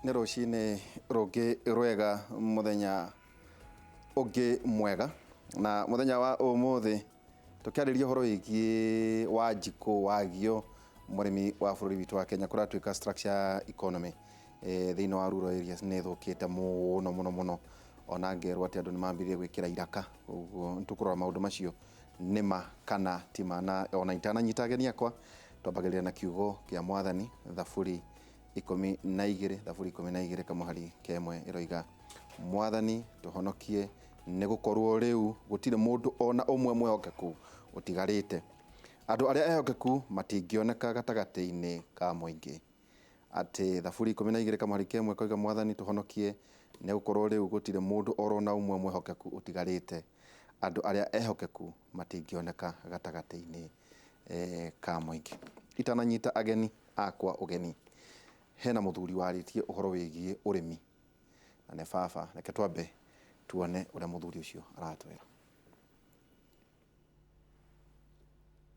nä rå cinä rå ngä rwega muthenya ũngĩ mwega na muthenya wa ũmũthĩ tũkĩarĩria ũhoro wĩgiĩ Wanjikũ Wagio mũrĩmi wa bũrũri witũ wa Kenya kũratuĩka structure economy thĩinĩ wa rural areas nĩ thũkĩte mũno ona ngerwo atĩ andũ nĩ mambirie gwĩkĩra iraka ũguo nĩtũkũrora maũndũ macio nĩma kana tima na ona itananyita ageni akwa twambagĩrĩria na kiugo kĩa mwathani Thaburi 12 kamũhari kemwe ĩroiga mwathani tũhonokie nĩ gũkorwo rĩu gũtirĩ mũndũ ona ũmwe mwĩhokeku ũtigarĩte andũ arĩa ehokeku matingĩoneka gatagatĩ-inĩ ka mũingĩ atĩ Thaburi 12 kamũhari kemwe koiga mwathani tũhonokie nĩ gũkorwo rĩu gũtirĩ mũndũ ona ũmwe mwĩhokeku ũtigarĩte andũ arĩa ehokeku matingĩoneka gatagatĩ-inĩ ka mũingĩ itananyita ageni akwa ũgeni hena mũthuri warĩtie ũhoro wĩgiĩ ũrĩmi na nĩ baba reke twambe tuone ũrĩa mũthuri ũcio aratwĩra.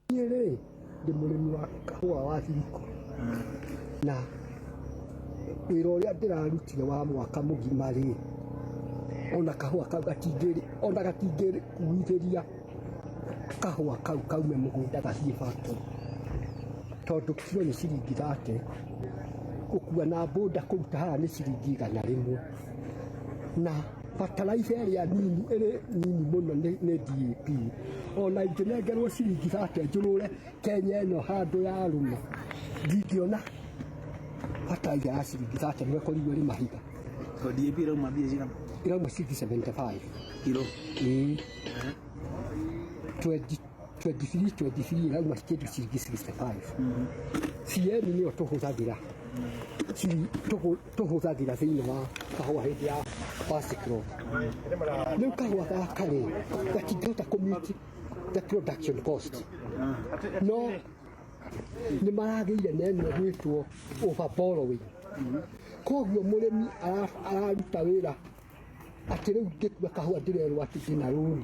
Niĩ ndĩ mũrĩmi wa kahũa wa thiriko na wĩra ũrĩa ndĩrarutire wa mwaka mũgima rĩ ona kahũa kau gatingĩrĩ kuithĩria kahũa kau kaume mũgũnda gathiĩ factory tondũ kiro nĩ ciringi 30 gũkua na boda kũruta haha nĩ ciringi 100 na fertilizer ĩrĩa ĩrĩ nini mũno nĩ DAP ona ingĩnengerwo ciringi 30 njũrũre Kenya ĩno handũ ya rũma ndingĩona fertilizer ya ciringi 30 nĩ ĩkorirwo ĩrĩ mahiga. So DAP ĩrauma mbia cigana? Ĩrauma ciringi 75 kilo. 23 ĩrauma kĩndũ ciringi 65. CN nĩyo tũhũthagĩra thĩinĩ wa kahũa hĩndĩ ya basic crop. Rĩu kahũa gaka rĩ gatingĩhota kũmeet the production cost no nĩ maragĩire neno gwĩtwo over borrowing. Koguo mũrĩmi araruta wĩra atĩ rĩu ngĩtua kahũa ndĩrerwo atĩ ndĩna rũni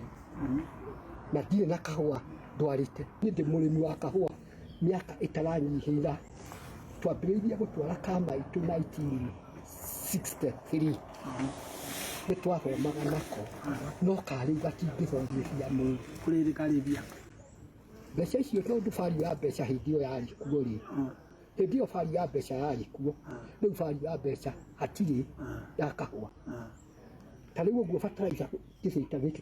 na ndirĩ na kahũa ndwarĩte. Niĩ ndĩ mũrĩmi wa kahũa mĩaka ĩtaranyihĩra twambĩrĩirie gũtwara kamaitũ 1963 nĩ twathomaga nako no karĩu gatingĩthomithia mũndũ. Kũrĩ thirikari mbia mbeca icio tondũ bari ya mbeca hĩndĩ ĩyo yarĩ kuo rĩ hĩndĩ ĩyo bari ya mbeca yarĩ kuo rĩu bari ya mbeca hatirĩ ya kahũa. Ta rĩu ũguo fertilizer gĩbĩta gĩkĩ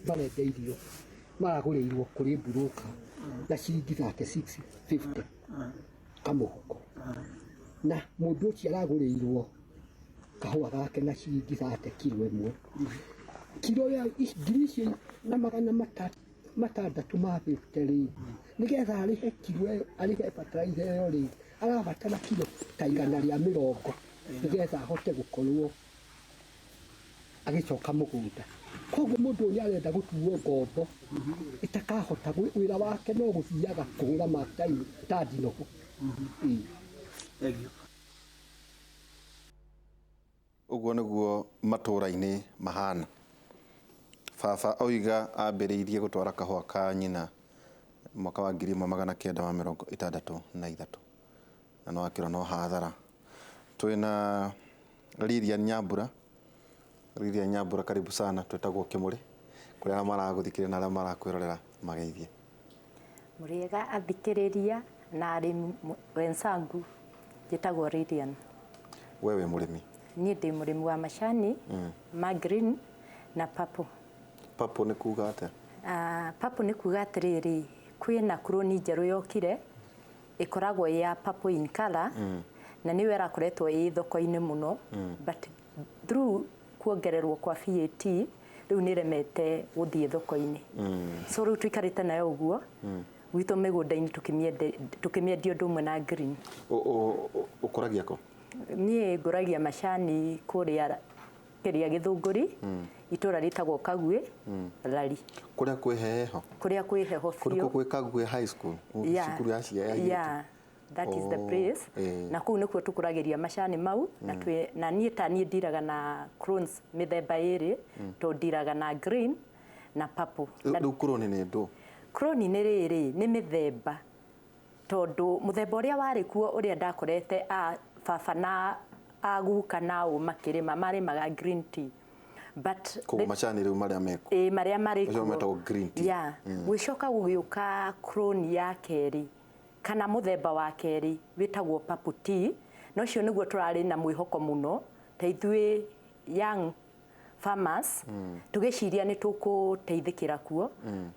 marendeirio maragũrĩirwo kũrĩ mburoka na ciringi 36.50 kamũhuko na mũndũ ũcio aragũrĩirwo kahũa gake na ciringi 30 kilo ĩmwe. Kilo ya ngiri icio na magana matandatũ ma 50 rĩ nĩgetha arĩhe kilo ĩyo arĩhe fertilizer ĩyo rĩ arabatara kilo ta 140 nĩgetha ahote gũkorwo agĩcoka mũgũnda. Koguo mũndũ ũyũ arenda gũtuo ngombo itakahota wĩra wake no gũthiaga kũhũra matai ta ndinoho. Ũguo nĩguo matũũra-inĩ mahana. Baba oiga ambĩrĩirie gũtwara kahũa ka nyina mwaka wa 1963 na no akĩrwo no hathara. Twĩna Lilian Nyambura karibu sana twĩtagwo Kimuri kũrĩa arĩa maragũthikĩrĩria na arĩa marakwĩrorera mageithie. Mũrĩega athikĩrĩria na arĩmi wenzangu njĩtagwo Lilian. Wewe mũrĩmi? Niĩ ndĩ mũrĩmi wa macani ma green na purple. Purple nĩ kuuga atĩa? Purple nĩ kuuga atĩrĩrĩ kwĩna kroni njerũ yokire ĩkoragwo ya purple in color na nĩyo ĩrakoretwo ĩ thoko-inĩ mũno but through kuongererwo kwa VAT rĩu nĩ remete gũthiĩ thoko-inĩ. So rĩu tũikarĩte nayo ũguo gwitũ mĩgũnda-inĩ tũkĩmĩendia ũndũ ũmwe na green. Ũkũragia kũ? Niĩ ngũragia macani kũrĩa Gĩthũngũri itũra rĩtagwo Kagwe Rari. Kũrĩa kwĩ heho? Kũrĩa kwĩ heho biũ. Kwĩ Kagwe high school cukuru ya ciana ya yeah, that is the place. Na kũu nĩkuo tũkũragĩria macani mau na niĩ ndiraga na clones mĩthemba ĩrĩ to ndiraga na green na purple. Rĩu clone nĩ ndũ? Clone nĩ rĩrĩ nĩ mĩthemba tondũ mũthemba ũrĩa warĩ kuo ũrĩa ndakorete baba na aguka nao makirima marĩmaga green tea but ko macani rĩu marĩa meko marĩa marĩ ũcio metagwo green tea yeah gũcoka gũgĩũka clone ya kerĩ kana mũthemba wa kerĩ wĩtagwo purple tea no cio nĩguo tũrarĩ na mwĩhoko mũno ta ithuĩ young farmers tũgĩciria nĩ tũkũteithĩkĩra kuo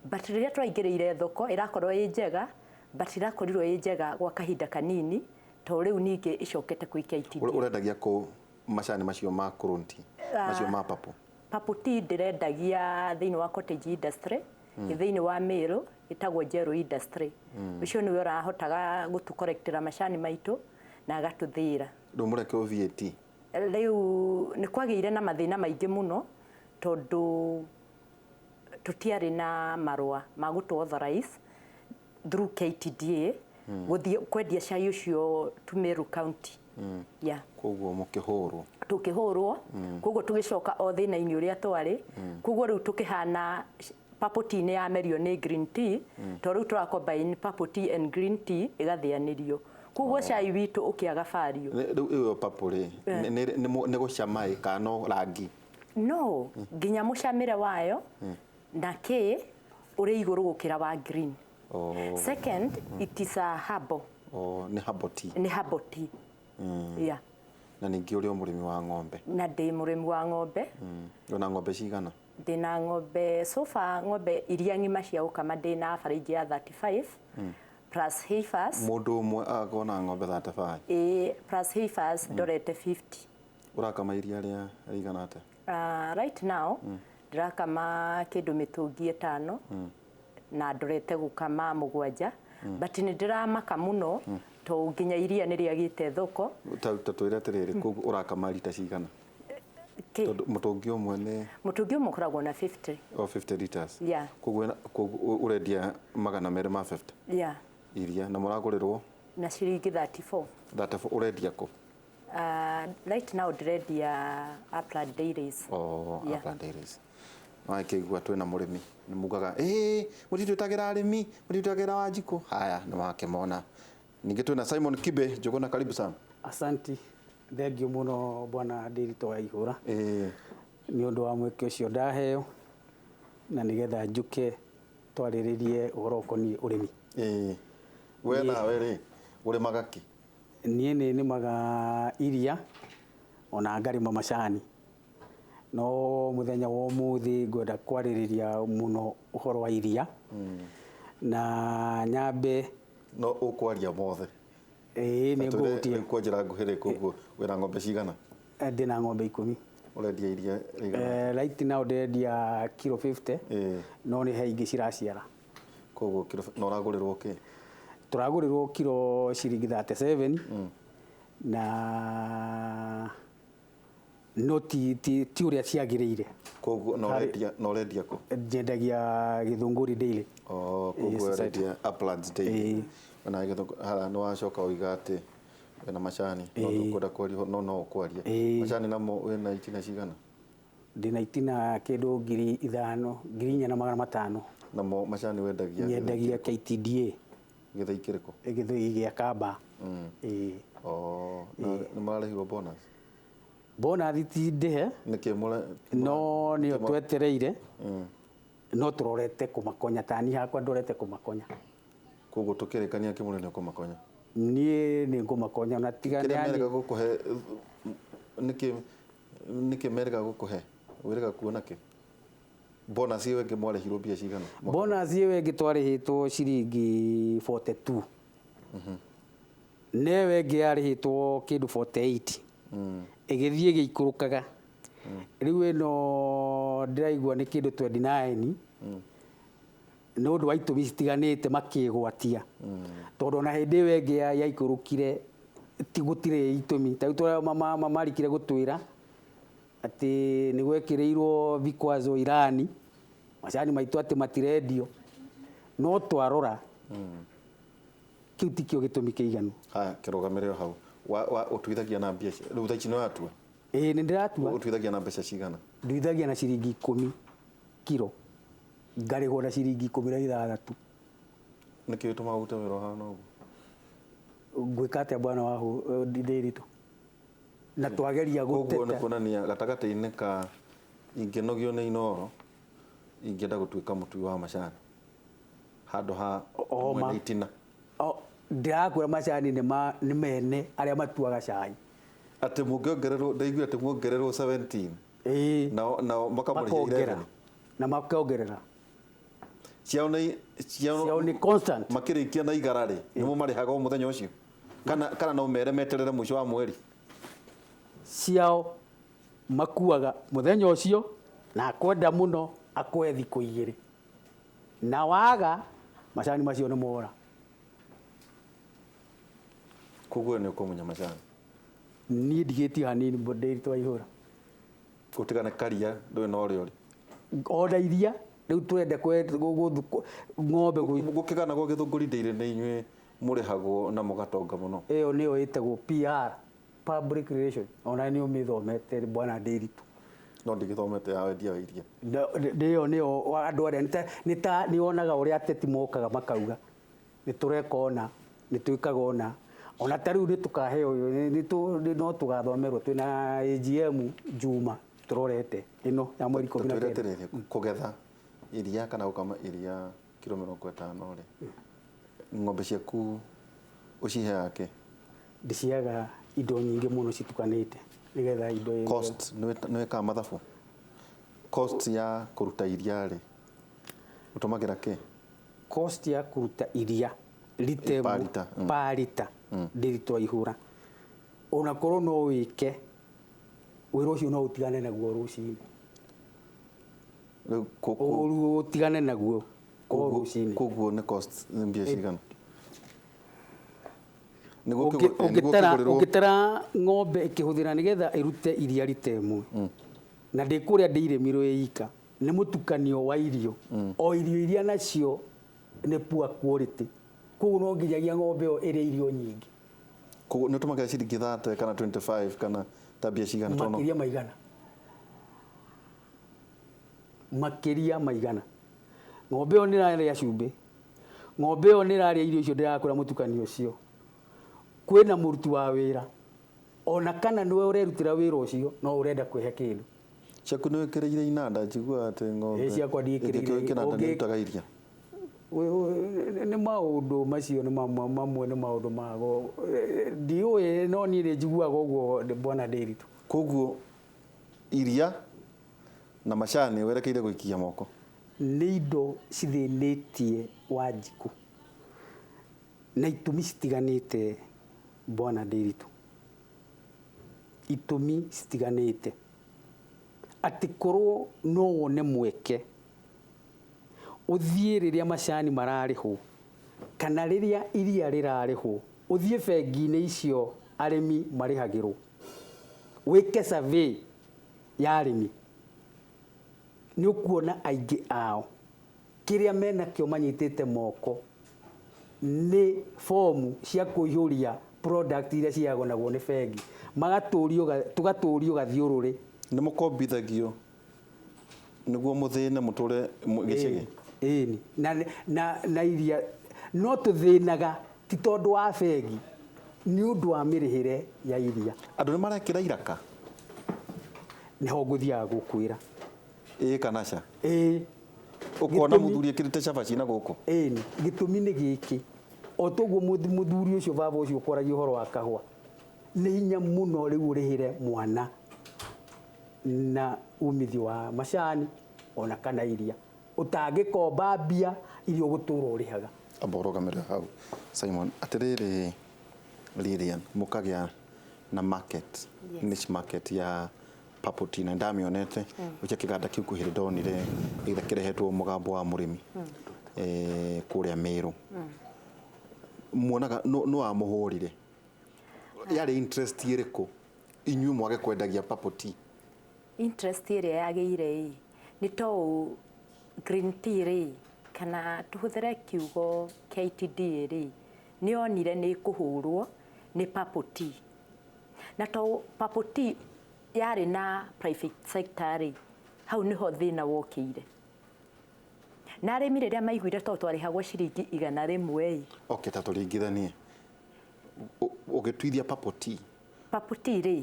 but rĩrĩa twaingĩrĩire thoko ĩrakorwo ĩ njega but irakorirwo ĩ njega gwa kahinda kanini to rĩu ningĩ icokete kũikia itindiĩ ũrendagia kũ macani macio ma clone tea macio ma purple tea ndĩrendagia thĩinĩ wa cottage industry thĩinĩ wa mill ĩtagwo Jero industry ũcio nĩwe ũrahotaga gũtũkorektĩra macani maitũ na agatũthĩĩra rĩu mũreke VAT rĩu nĩ kwagĩire na mathĩna maingĩ mũno tondũ tũtiarĩ na marũa ma gũtũ authorize through KTDA gũthiĩ kwendia cai ũcio to Meru County yeah koguo mũkĩhũrwo tũkĩhũrwo koguo tũgĩcoka o thĩna-inĩ ũrĩa twarĩ koguo rĩu tũkĩhana purple tea nĩ yamerio nĩ green tea to rĩu tũracombine purple tea and green tea ĩgathĩanĩrio koguo cai witũ ũkĩaga value rĩu ĩyo purple nĩ gũcama kana rangi no nginya mũcamĩre wayo na kĩ ũrĩ igũrũ gũkĩra wa green second it is a herbal nĩ herbal tea nĩ herbal tea yeah na ningĩ ũrĩ mũrĩmi wa ng'ombe na ndĩ mũrĩmi wa ng'ombe na ng'ombe cigana ndĩna ng'ombe so far ng'ombe iria ng'ima cia gũkama ndĩna barĩnji ya 35 plus heifers mũndũ ũmwe agona ng'ombe 35 plus heifers ndorete 50 ũrakama iria rĩa rĩigana atĩa right now ndirakama kĩndũ mĩtũngi 5 na ndorete gũkama 7 but nĩ ndĩramaka mũno to nginya iria nĩ rĩagĩte thoko ta twĩre atĩrĩrĩ koguo ũrakama lita cigana mũtũngi ũmwe nĩ mũtũngi ũmwe ũkoragwo na 50 50 liters yeah koguo ũrendia 250 yeah iria na mũragũrĩrwo na ciringi 34 ũrendia kũ right now ndĩrendia Upland Dairies Upland Dairies wakĩigua twĩna mũrĩmi nĩ mugaga mũtitwĩtagĩra arĩmi mũtitwĩtagĩra Wanjikũ haya nĩ wakĩmona ningĩ twĩna Simon Kibe Njũgũna karibu sana asanti thengio mũno bwana Ndereti wa ihũra nĩ ũndũ wa mweke ũcio ndaheo na nĩgetha njuke twarĩrĩrie ũhoro ũkoniĩ ũrĩmi we nawe rĩ ũrĩmaga kĩ niĩ nĩ nĩmaga iria ona ngarĩma macani no mũthenya wa ũmũthĩ ngwenda kwarĩrĩria mũno ũhoro wa iria na nyambe no ũkwaria mothe nĩ ngũhutie kwanjĩra nguhĩrĩ koguo wĩna ng'ombe cigana ndĩna ng'ombe 10 ũrendia iria rĩigana right now ndĩrendia kilo 50 no nĩ he ingĩ ciraciara koguo kilo no ũragũrĩrwo kĩ tũragũrĩrwo kilo ciringi 37 na no ti ũrĩa ciagĩrĩire koguo no ũrendia kũ nyendagia Gĩthũngũri Daily koguo ũrendia Uplands Daily na Gĩthũngũri nĩ wacoka ũiga atĩ wĩna macani no ũkwenda kwaria no ũkwaria macani namo wĩna itina cigana ndĩna itina kĩndũ 5,000 4,500 namo macani wendagia nyendagia KTDA gĩthĩi kĩrĩkũ gĩthĩi gĩa Kamba nĩ mararĩhirwo bonus bonus ti ndĩhe no nĩyo twetereire no tũrorete kũmakonya tani hakwa ndorete kũmakonya koguo tũkĩrĩkania Kimuri nĩ kũmakonya niĩ nĩ ngũmakonya na tigane merega gũkũhe nĩkĩ merega gũkũhe wĩrega kuona kĩ bonus ĩyo ĩngĩ mwarĩhirwo mbia cigana bonus ĩyo ĩngĩ twarĩhĩtwo ciringi 42 newe ĩngĩ yarĩhĩtwo kĩndũ 48 ĩgĩthiĩ ĩgĩikũrũkaga rĩu ĩno ndĩraigua nĩ kĩndũ 29 nĩ ũndũ wa itũmi citiganĩte makĩgwatia tondũ ona hĩndĩ ĩyo ĩngĩ yaikũrũkire gũtirĩ itũmi ta rĩu mamarikire gũtwĩra atĩ nĩ gwekĩrĩirwo vikwazo Irani macani maitũ atĩ matirendio no twarora kĩu tikĩo gĩtũmi kĩiganu haya kĩrũgamĩre o hau ũtuithagia na mbia rĩu tha ici nĩ watua nĩ ndĩratua ũtuithagia na mbeca cigana nduithagia na ciringi 10 kilo ngarĩhwo na ciringi 16 nĩkĩ gĩtũmaga ũrute wĩra ũhana ũguo ngwĩka atĩa bwana wa Ndereti na twageria Koguo nĩ gũteta kuonania gatagatĩ-inĩ ka ingĩnogio nĩ Inooro ingĩenda gũtuĩka mũtui wa macani handũ ha mwene itina. ndĩrakwĩra macani nĩ mene arĩa matuaga cai Atĩ mũngĩongererwo, ndaigua atĩ muongererwo 17 nao makamũrĩhia 11 na makongerera ciao nĩ constant makĩrĩkia na igara rĩ nĩmo marĩhaga o mũthenya ũcio kana no mere meterere mũico wa mweri ciao makuaga mũthenya ũcio na akwenda mũno akoe thikũ igĩrĩ na waga macani macio nĩ mora. Koguo nĩ ũkũmunya macani niĩ ndigĩtie hanini Ndereti Waihũra gũtigane karia ndũĩ na ũrĩa ũrĩ ona iria rĩu twende ng'ombe gũkĩgana gwa Gĩthũngũri Dairy nĩ inyuĩ mũrĩhagwo na mũgatonga mũno. ĩyo nĩyo ĩtagwo PR, public relation, ona nĩyo mĩthomete bwana Ndereti. No ndigĩthomete ya wendia wa iria. Nĩyo andũ arĩa nĩwonaga ũrĩa ateti mokaga makauga nĩtũreka ona nĩtwĩkaga ona ta rĩu nĩtũkaheo no tũgathomerwo twĩna AGM Juma tũrorete ĩno ya mweri 19 kũgetha iria kana gũkama iria kilo 50 rĩ ng'ombe ciaku ũciheaga kĩ? Ndĩciheaga indo nyingĩ mũno citukanĩte nĩgetha indo cost nĩwĩkaga mathabu cost ya kũruta iria rĩ ũtũmagĩra kĩ? Cost ya kũruta iria pa lita Ndereti Waihũra ona korwo no wĩke wĩra ũcio no ũtigane naguo rũcinĩ ũtigane naguo rũcinĩ. Koguo nĩ cost nĩ mbia cigana? Ũngĩtara ng'ombe ĩkĩhũthĩra nĩgetha ĩrute iria rita ĩmwe na ndĩkũrĩa ndĩirĩmirwo ĩika nĩ mũtukanio wa irio o irio iria nacio nĩ poor quality koguo no nginyagia ng'ombe ĩyo ĩrĩa irio nyingĩ. Koguo nĩ ũtũmagĩra ciringi 30 kana 25 kana tabia cigana tono? Makĩria maigana ng'ombe ĩyo nĩrarĩa cumbĩ, ng'ombe ĩyo nĩrarĩa irio icio ndĩrakũra mũtukanio ũcio. Kwĩna mũruti wa wĩra ona kana nĩwe ũrerutĩra wĩra ũcio no ũrenda kwĩhe kĩndũ. Ciaku nĩ wĩkĩrĩire inanda njiguaga atĩ ng'ombe ciakwa ndiĩkĩrĩire inanda nĩ ĩrutaga iria. Nĩ maũndũ macio nĩ mamwe nĩ maũndũ mago ndiũĩ no niĩ nĩ njiguaga ũguo bwana Ndereti. Koguo iria na macani werekeire gũikia moko nĩ indo cithĩnĩtie Wanjikũ na itũmi citiganĩte bwana Ndereti, itũmi citiganĩte atĩ korwo no wone mweke ũthiĩ rĩrĩa macani mararĩhwo kana rĩrĩa iria rĩrarĩhwo ũthiĩ bengi-inĩ icio arĩmi marĩhagĩrwo wĩke survey ya arĩmi nĩ ũkuona aingĩ ao kĩrĩa menakĩo manyitĩte moko nĩ fomu cia kũihũria product iria ciagonagwo nĩ bengi tũgatũrio gathiũrũrĩ. Nĩ mũkombithagio nĩguo mũthĩne mũtũre gĩcĩgĩ. Ĩni na iria no tũthĩnaga ti tondũ wa bengi nĩ ũndũ wa mĩrĩhĩre ya iria. Andũ nĩ marekĩra iraka nĩho ngũthiaga gũkwĩra kana ca ũkona mũthuri ekĩrĩte cabaci na gũkũ. Ĩni gĩtũmi nĩ gĩkĩ o toguo mũthuri ũcio baba ũcio ũkoragia ũhoro wa kahũa nĩ hinya mũno rĩu ũrĩhĩre mwana na umithio wa macani ona kana iria ũtangĩkomba mbia irio gũtũra ũrĩhaga. Amba ũrũgamĩrĩre hau Simon. Atĩrĩrĩ Lilian mũkagĩa na market niche market ya Purple Tea na ndamĩonete ũcia kĩganda kĩu kũhĩrĩ ndonire gĩtha kĩrehetwo mũgambo wa mũrĩmi kũrĩa Meru. Muonaga no amũhũrire yarĩ interest ĩrĩkũ inyuĩ mwage kwendagia Purple Tea? Interest ĩrĩa yagĩire nĩ to green tea rĩ kana tuhũthĩre kiugo KTD rĩ nĩ onire nĩ kũhũrwo nĩ Purple Tea na to Purple Tea yarĩ na private sector rĩ hau nĩho thĩna wokĩire na arĩmi rĩrĩa maiguire to twarĩhagwo ciringi 100 Okay, ta tũringithanie ũgĩtuithia Purple Tea paputi rĩ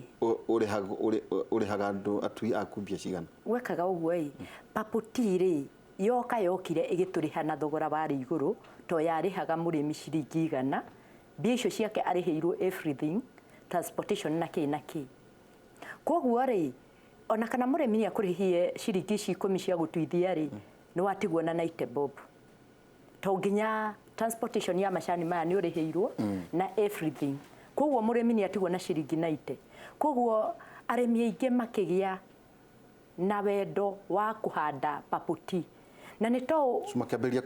ũrĩhaga andũ atui aku mbia cigana wekaga ũguo ĩ paputi rĩ yoka yokire ĩgĩtũrĩha na thogora warĩ igũrũ to yarĩhaga mũrĩmi ciringi 100 mbia icio ciake arĩhĩirwo everything transportation na kĩ koguo rĩ ona kana mũrĩmi nĩ akũrĩhie ciringi 10 cia gũtuithia rĩ nĩ watigwo na 90 bob to nginya transportation ya macani maya nĩ ũrĩhĩirwo na everything koguo mũrĩmi nĩ atigwo na ciringi 90 koguo arĩmi aingĩ makĩgĩa na wendo wa kũhanda paputi na nĩ to makĩambĩrĩria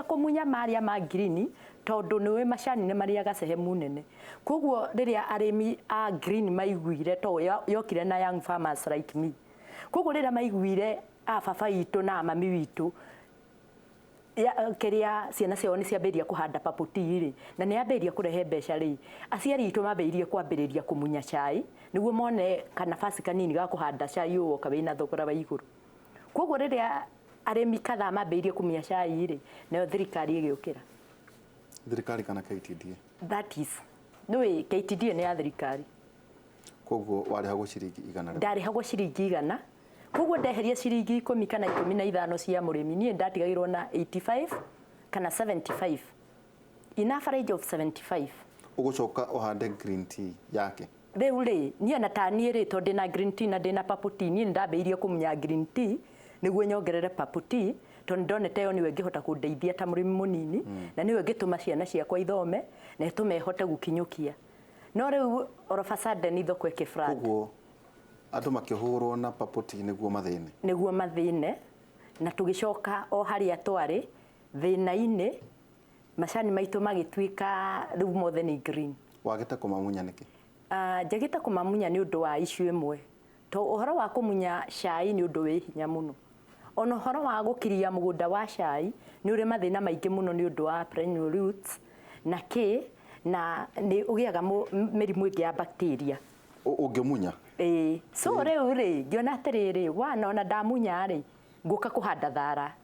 kũmunya marĩa ma green tondũ nĩwe macani nĩ marĩaga sehemu nene koguo rĩrĩa arĩmi a green maiguire to yokire na young farmers like me koguo rĩrĩa maiguire a baba witũ na mami witũ kĩrĩa ciana ciao nĩ ciambĩrĩria kũhanda paputi rĩ na nĩ ambĩrĩria kũrehe mbeca rĩ aciari itũ mambĩrĩrie kwambĩrĩria kũmunya cai nĩguo mone kanafasi kanini ga kũhanda cai ũũ kabe na thogora wa igũrũ koguo rĩrĩa arĩmi kadhaa mambĩrĩrie kũmunya cai rĩ nayo thirikari ĩgĩũkĩra thirikari kana KTDA that is nĩ KTDA nĩ ya thirikari koguo warĩhagwo ciringi 100 ndarĩhagwo ciringi 100 koguo ndeheria ciringi 10 kana 15 cia mũrĩmi niĩ ndatigagĩrwo na 85 kana 75 in average of 75 ũgũcoka ũhande green tea yake rĩu rĩ niĩ na taniĩ rĩ tondũ ndĩna green tea na ndĩna paputi niĩ ndambĩrĩirie kũmunya green tea nĩguo nyongerere paputi tondũ ndonete yo niwe ngĩhota kũndeithia ta mũrĩmi mũnini na niwe ngĩtũma ciana ciakwa ithome na ĩtũme gũkinyũkia no rĩu orofasade ni thoko ĩkĩ flat koguo andũ makĩhũrwo na paputi nĩguo mathĩne na tũgĩcoka o harĩa twarĩ thĩna-inĩ macani maitũ magĩtuĩka rĩu mothe nĩ green wagĩte kũmamunya nĩkĩ njagĩte kũmamunya nĩ ũndũ wa issue ĩmwe to ũhoro wa kũmunya cai nĩ ũndũ wĩ hinya mũno ona ũhoro wa gũkiria mũgũnda wa cai nĩ ũrĩ mathĩna maingĩ mũno nĩ ũndũ wa perennial roots na na nĩ ũgĩaga mĩrimũ ĩngĩ ya bacteria ũngĩmunya so rĩu rĩ ngĩona atĩrĩrĩ ona ndamunya rĩ ngũka kũhanda thara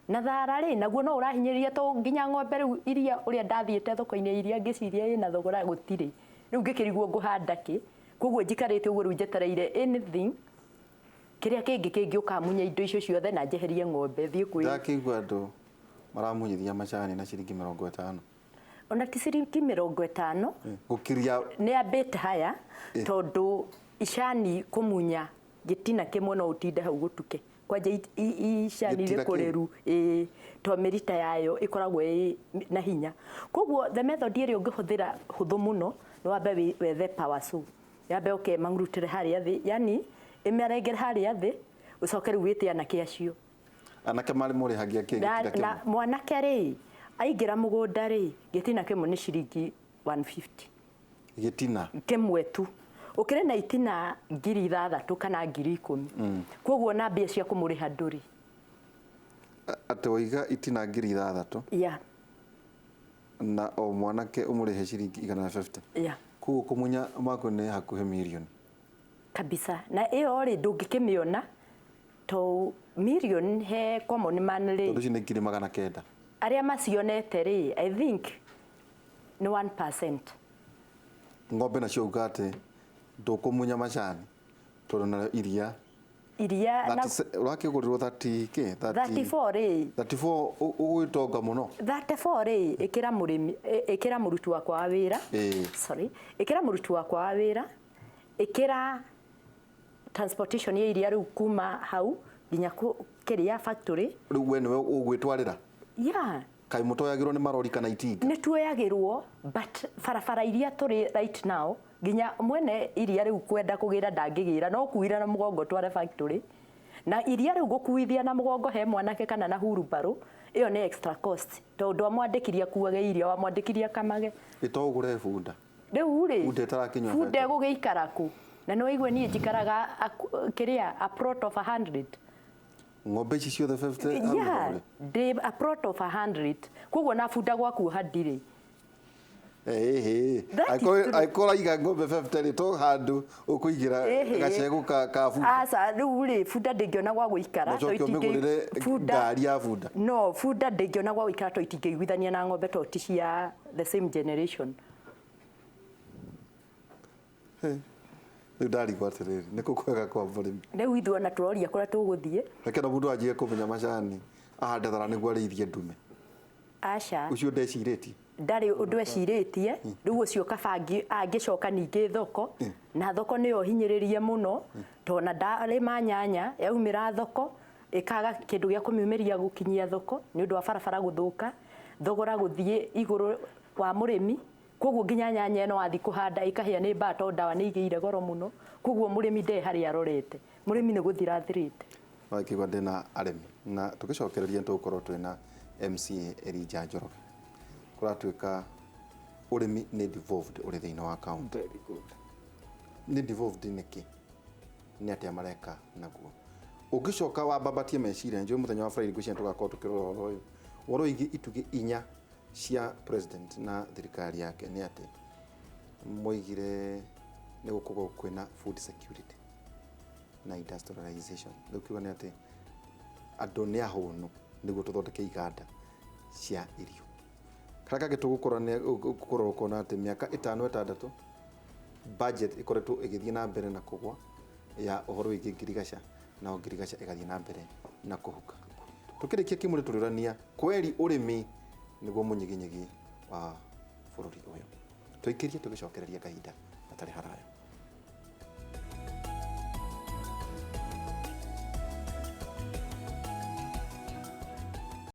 na thara rĩ naguo no ũrahinyĩrĩria to nginya ng'ombe rĩu iria ũrĩa ndathiĩte thoko-inĩ iria ngĩciria ĩna thogora gũtirĩ rĩu ngĩkĩrigwo ngũhanda kĩ koguo njikarĩte ũguo rĩu njetereire anything kĩrĩa kĩngĩ ũkamunya indo icio ciothe na njeherie ng'ombe thiĩ kwĩ ndakĩigua andũ maramunyithia macani na ciringi 50 ona ti ciringi 50 gũkiria nĩ a bit higher tondũ icani kũmunya gĩtina kĩmwe no ũtinde hau gũtuke kwanja icani rĩkũrĩru to mĩrita yayo ĩkoragwo na hinya koguo the method ĩrĩa ũngĩhũthĩra hũthũ mũno nĩ wambe wethe power saw yambe mangurutĩre harĩa thĩ yani ĩmerengere harĩa thĩ ũcoke rĩu wĩte anake acio anake marĩ mũrĩhagia kĩngĩ na mwanake rĩ aingĩra mũgũnda rĩ gĩtina kĩmwe nĩ ciringi 150 gĩtina kĩmwe tu ũkĩrĩ na itina 6,000 kana 10,000 koguo na mbia cia kũmũrĩha ndũrĩ atĩ waiga itina 6,000 na o mwanake ũmũrĩhe ciringi 150 koguo kũmunya mako nĩ hakuhĩ mirioni kabisa na ĩyo rĩ ndũngĩkĩmĩona to million he common man rĩ tondũ nĩ ngiri 900 arĩa macionete rĩ I think ni 1%. Ng'ombe nacio uga atĩ ndũkũmunya macani tondũ na iria na ũrakĩgũrĩrwo 30k 34 rĩ 34 ũgũĩtonga mũno 34 rĩ ĩkĩra mũruti wakwa wa wĩra sorry ĩkĩra mũruti wakwa wa wĩra ĩkĩra transportation ya iria rĩu kuma hau nginya kĩrĩa factory rĩu we nĩwe ũgwĩtwarĩra kaĩ mũtoyagĩrwo nĩ marori kana itinga nĩ tuoyagĩrwo but barabara iria tũrĩ right now nginya mwene iria rĩu kwenda kũgĩra ndangĩgĩra no kuira na mũgongo tware factory na iria rĩu gũkuithia na mũgongo he mwanake kana na hurubaro ĩyo nĩ extra cost tondũ amwandĩkiria kuage iria wamwandĩkiria kamage ĩtogũre bunda rĩu rĩ bunda ĩtarakinywa bunda gũgĩikara kũ na no igwe niĩ njikaraga kĩrĩa a plot of 100 ng'ombe ici ciothe 50 they a plot of 100 koguo na bunda gwaku handirĩ aikora iga ng'ombe 50 to handũ ũkũigĩra gacegũ ka bunda aca rĩu rĩ bunda ndĩngĩona gwa gũikara to itingĩ ngari ya bunda no bunda ndĩngĩona gwa gũikara to itingĩiguithania na ng'ombe to ti cia the same generation Rĩu ndarigwo atĩrĩrĩ nĩ kũ kwega kwa mũrĩmi. Rĩu ithuĩ ona tũroria kũrĩa tũgũthiĩ. Reke na mũndũ anjie kũmenya macani ahande thara nĩguo arĩithie ndume. Aca. Ũcio ndecirĩtie. Ndarĩ ũndũ ecirĩtie rĩu ũcio kaba angĩcoka ningĩ thoko na thoko nĩyo hinyĩrĩrie mũno tona ndarĩma nyanya yaumĩra thoko ĩkaga kĩndũ gĩa kũmiumĩria gũkinyia thoko nĩ ũndũ wa barabara gũthũka thogora gũthiĩ igũrũ wa mũrĩmi koguo nginya nyanya ĩno wathi kũhanda ĩkahĩa nĩ mbaa tondũ ndawa nĩ igĩire goro mũno koguo mũrĩmi nde harĩa arorete mũrĩmi nĩ gũthira athirĩte. Wakĩgwa ndĩna arĩmi na tũgĩcokereria tũgũkorwo twĩna MCA Elijah Njoroge kũratuĩka ũrĩmi nĩ devolved ũrĩ thĩinĩ wa county. Very good. Nĩ devolved nĩkĩ nĩ atĩa mareka naguo ũngĩcoka wambabatie meciria njũĩ mũthenya wa Friday ngwĩciria tũgakorwo tũkĩrora ũhoro wĩgiĩ itugĩ inya cia president na thirikari yake nĩ atĩ moigire nĩ gũkorwo kwĩna food security na industrialization rĩu kiuga nĩ atĩ andũ nĩ ahũnu nĩguo tũthondeke iganda cia irio karĩa kangĩ tũgũkorwo kuona atĩ mĩaka 5-6 budget ĩkoretwo ĩgĩthiĩ na mbere na kũgwa ya ũhoro wĩgiĩ ngirigaca na ngirigaca ĩgathiĩ na mbere na kũhuka tũkĩrĩkia Kimuri tũrĩũrania kweri ũrĩmi nĩguo mũnyiginyigi wa bũrũri ũyũ tũikĩrie tũgĩcokereria kahinda gatarĩ haraya.